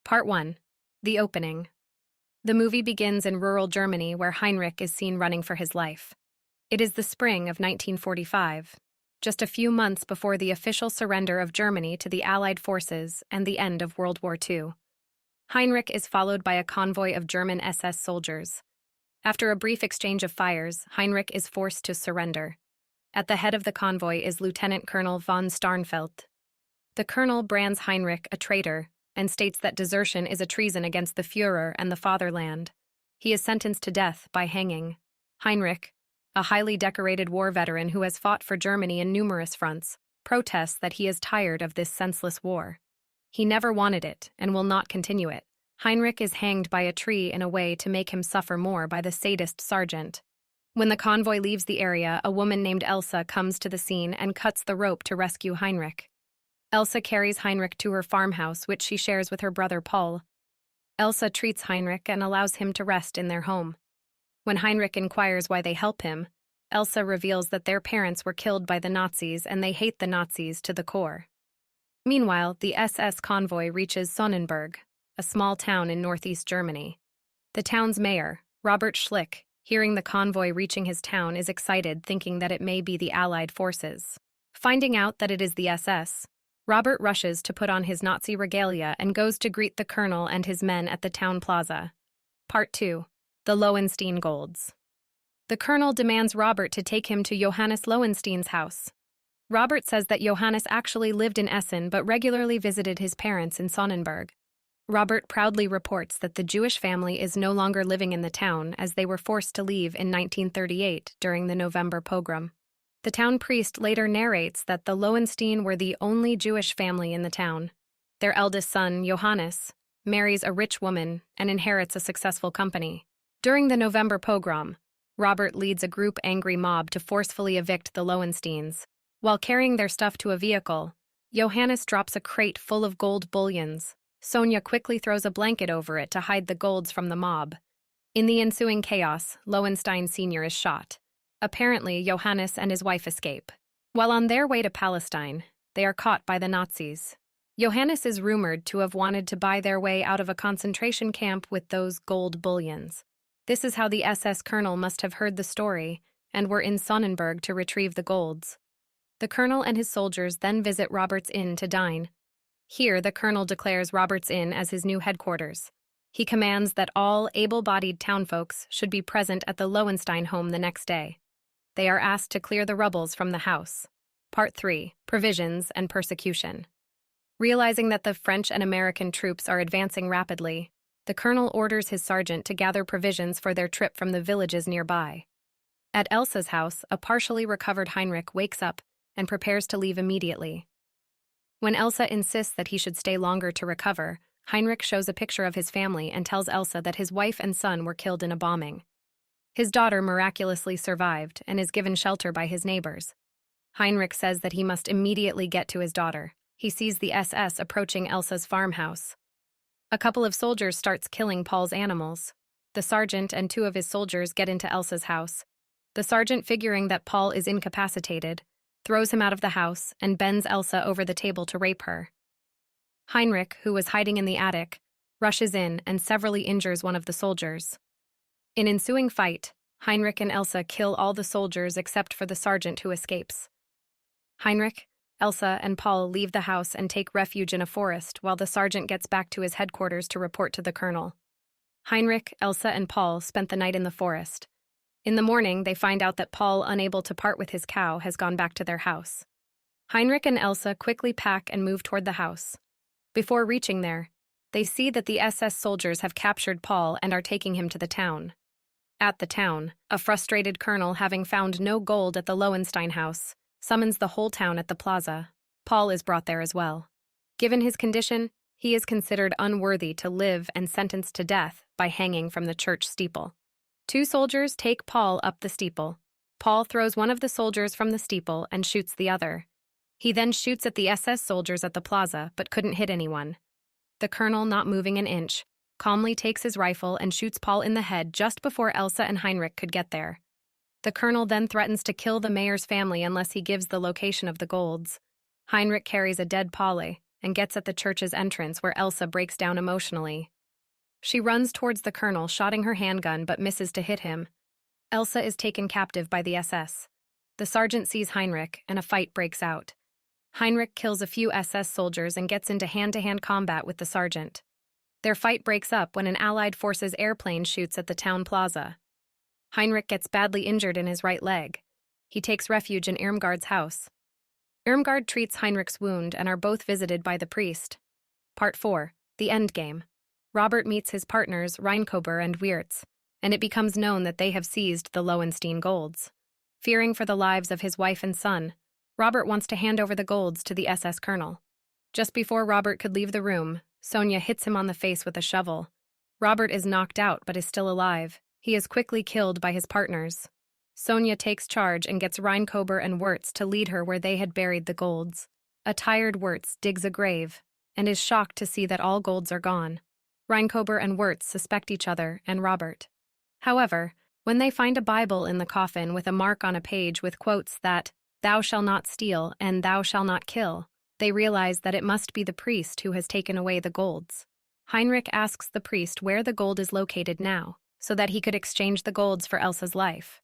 Part 1. The Opening. The movie begins in rural Germany where Heinrich is seen running for his life. It is the spring of 1945, just a few months before the official surrender of Germany to the Allied forces and the end of World War II. Heinrich is followed by a convoy of German SS soldiers. After a brief exchange of fires, Heinrich is forced to surrender. At the head of the convoy is Lieutenant Colonel von Starnfeldt. The colonel brands Heinrich a traitor and states that desertion is a treason against the Führer and the fatherland. He is sentenced to death by hanging. Heinrich, a highly decorated war veteran who has fought for Germany in numerous fronts, protests that he is tired of this senseless war. He never wanted it and will not continue it. Heinrich is hanged by a tree in a way to make him suffer more by the sadist sergeant. When the convoy leaves the area, a woman named Elsa comes to the scene and cuts the rope to rescue Heinrich. Elsa carries Heinrich to her farmhouse, which she shares with her brother Paul. Elsa treats Heinrich and allows him to rest in their home. When Heinrich inquires why they help him, Elsa reveals that their parents were killed by the Nazis and they hate the Nazis to the core. Meanwhile, the SS convoy reaches Sonnenberg, a small town in northeast Germany. The town's mayor, Robert Schlick, hearing the convoy reaching his town, is excited, thinking that it may be the Allied forces. Finding out that it is the SS, Robert rushes to put on his Nazi regalia and goes to greet the colonel and his men at the town plaza. Part 2. The Lowenstein Golds. The colonel demands Robert to take him to Johannes Lowenstein's house. Robert says that Johannes actually lived in Essen but regularly visited his parents in Sonnenberg. Robert proudly reports that the Jewish family is no longer living in the town as they were forced to leave in 1938 during the November pogrom. The town priest later narrates that the Lowenstein were the only Jewish family in the town. Their eldest son, Johannes, marries a rich woman and inherits a successful company. During the November pogrom, Robert leads a group-angry mob to forcefully evict the Lowensteins. While carrying their stuff to a vehicle, Johannes drops a crate full of gold bullions. Sonia quickly throws a blanket over it to hide the golds from the mob. In the ensuing chaos, Lowenstein Sr. is shot. Apparently, Johannes and his wife escape. While on their way to Palestine, they are caught by the Nazis. Johannes is rumored to have wanted to buy their way out of a concentration camp with those gold bullions. This is how the SS colonel must have heard the story and were in Sonnenberg to retrieve the golds. The colonel and his soldiers then visit Robert's Inn to dine. Here, the colonel declares Robert's Inn as his new headquarters. He commands that all able-bodied townfolks should be present at the Lowenstein home the next day. They are asked to clear the rubbles from the house. Part 3. Provisions and Persecution. Realizing that the French and American troops are advancing rapidly, the colonel orders his sergeant to gather provisions for their trip from the villages nearby. At Elsa's house, a partially recovered Heinrich wakes up and prepares to leave immediately. When Elsa insists that he should stay longer to recover, Heinrich shows a picture of his family and tells Elsa that his wife and son were killed in a bombing. His daughter miraculously survived and is given shelter by his neighbors. Heinrich says that he must immediately get to his daughter. He sees the SS approaching Elsa's farmhouse. A couple of soldiers starts killing Paul's animals. The sergeant and two of his soldiers get into Elsa's house. The sergeant, figuring that Paul is incapacitated, throws him out of the house and bends Elsa over the table to rape her. Heinrich, who was hiding in the attic, rushes in and severely injures one of the soldiers. In ensuing fight, Heinrich and Elsa kill all the soldiers except for the sergeant who escapes. Heinrich, Elsa, and Paul leave the house and take refuge in a forest while the sergeant gets back to his headquarters to report to the colonel. Heinrich, Elsa, and Paul spent the night in the forest. In the morning, they find out that Paul, unable to part with his cow, has gone back to their house. Heinrich and Elsa quickly pack and move toward the house. Before reaching there, they see that the SS soldiers have captured Paul and are taking him to the town. At the town, a frustrated colonel, having found no gold at the Lowenstein house, summons the whole town at the plaza. Paul is brought there as well. Given his condition, he is considered unworthy to live and sentenced to death by hanging from the church steeple. Two soldiers take Paul up the steeple. Paul throws one of the soldiers from the steeple and shoots the other. He then shoots at the SS soldiers at the plaza but couldn't hit anyone. The colonel, not moving an inch, calmly takes his rifle and shoots Paul in the head just before Elsa and Heinrich could get there. The colonel then threatens to kill the mayor's family unless he gives the location of the golds. Heinrich carries a dead Paul and gets at the church's entrance where Elsa breaks down emotionally. She runs towards the colonel, shotting her handgun but misses to hit him. Elsa is taken captive by the SS. The sergeant sees Heinrich, and a fight breaks out. Heinrich kills a few SS soldiers and gets into hand-to-hand combat with the sergeant. Their fight breaks up when an Allied forces airplane shoots at the town plaza. Heinrich gets badly injured in his right leg. He takes refuge in Irmgard's house. Irmgard treats Heinrich's wound and are both visited by the priest. Part 4. The Endgame. Robert meets his partners Reinkober and Wirtz, and it becomes known that they have seized the Lowenstein golds. Fearing for the lives of his wife and son, Robert wants to hand over the golds to the SS colonel. Just before Robert could leave the room, Sonia hits him on the face with a shovel. Robert is knocked out but is still alive. He is quickly killed by his partners. Sonia takes charge and gets Reinkober and Wirtz to lead her where they had buried the golds. A tired Wirtz digs a grave and is shocked to see that all golds are gone. Reinkober and Wirtz suspect each other and Robert. However, when they find a Bible in the coffin with a mark on a page with quotes that, "Thou shalt not steal and thou shalt not kill," they realize that it must be the priest who has taken away the golds. Heinrich asks the priest where the gold is located now, so that he could exchange the golds for Elsa's life.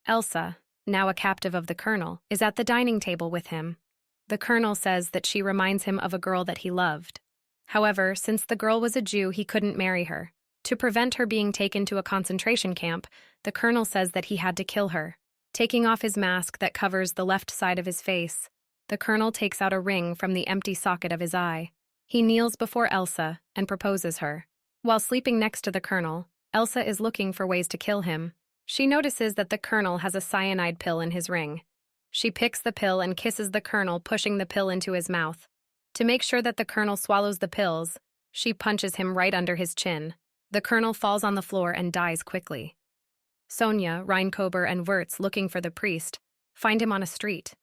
Elsa, now a captive of the colonel, is at the dining table with him. The colonel says that she reminds him of a girl that he loved. However, since the girl was a Jew, he couldn't marry her. To prevent her being taken to a concentration camp, the colonel says that he had to kill her. Taking off his mask that covers the left side of his face, the colonel takes out a ring from the empty socket of his eye. He kneels before Elsa and proposes her. While sleeping next to the colonel, Elsa is looking for ways to kill him. She notices that the colonel has a cyanide pill in his ring. She picks the pill and kisses the colonel, pushing the pill into his mouth. To make sure that the colonel swallows the pills, she punches him right under his chin. The colonel falls on the floor and dies quickly. Sonia, Reinkober, and Wirtz, looking for the priest, find him on a street.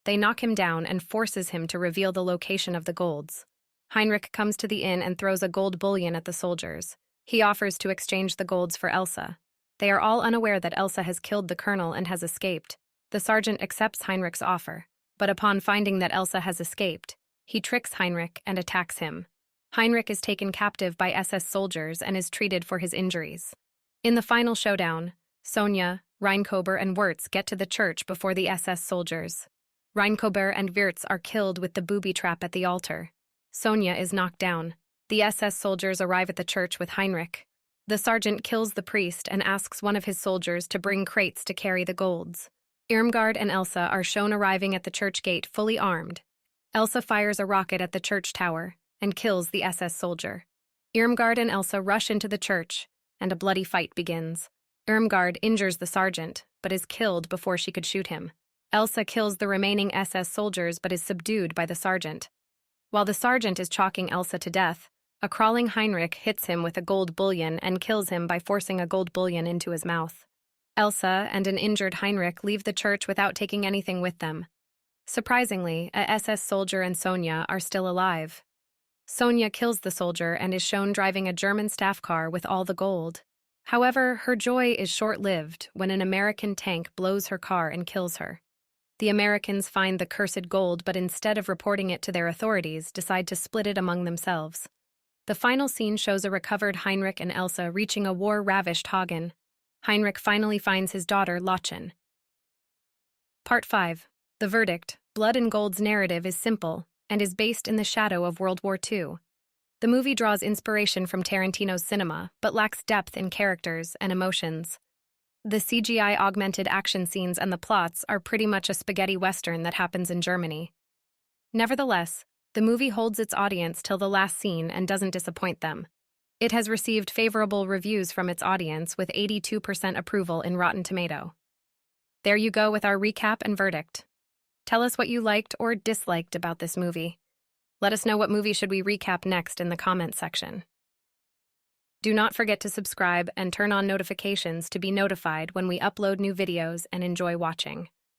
They knock him down and forces him to reveal the location of the golds. Heinrich comes to the inn and throws a gold bullion at the soldiers. He offers to exchange the golds for Elsa. They are all unaware that Elsa has killed the colonel and has escaped. The sergeant accepts Heinrich's offer, but upon finding that Elsa has escaped, he tricks Heinrich and attacks him. Heinrich is taken captive by SS soldiers and is treated for his injuries. In the final showdown, Sonia, Reinkober, and Wirtz get to the church before the SS soldiers. Reinkober and Wirtz are killed with the booby trap at the altar. Sonia is knocked down. The SS soldiers arrive at the church with Heinrich. The sergeant kills the priest and asks one of his soldiers to bring crates to carry the golds. Irmgard and Elsa are shown arriving at the church gate fully armed. Elsa fires a rocket at the church tower and kills the SS soldier. Irmgard and Elsa rush into the church, and a bloody fight begins. Irmgard injures the sergeant, but is killed before she could shoot him. Elsa kills the remaining SS soldiers but is subdued by the sergeant. While the sergeant is chalking Elsa to death, a crawling Heinrich hits him with a gold bullion and kills him by forcing a gold bullion into his mouth. Elsa and an injured Heinrich leave the church without taking anything with them. Surprisingly, a SS soldier and Sonia are still alive. Sonia kills the soldier and is shown driving a German staff car with all the gold. However, her joy is short-lived when an American tank blows her car and kills her. The Americans find the cursed gold, but instead of reporting it to their authorities, decide to split it among themselves. The final scene shows a recovered Heinrich and Elsa reaching a war-ravished Hagen. Heinrich finally finds his daughter, Lochen. Part 5. The verdict. Blood and Gold's narrative is simple and is based in the shadow of World War II. The movie draws inspiration from Tarantino's cinema, but lacks depth in characters and emotions. The CGI-augmented action scenes and the plots are pretty much a spaghetti western that happens in Germany. Nevertheless, the movie holds its audience till the last scene and doesn't disappoint them. It has received favorable reviews from its audience with 82% approval in Rotten Tomato. There you go with our recap and verdict. Tell us what you liked or disliked about this movie. Let us know what movie should we recap next in the comment section. Do not forget to subscribe and turn on notifications to be notified when we upload new videos and enjoy watching.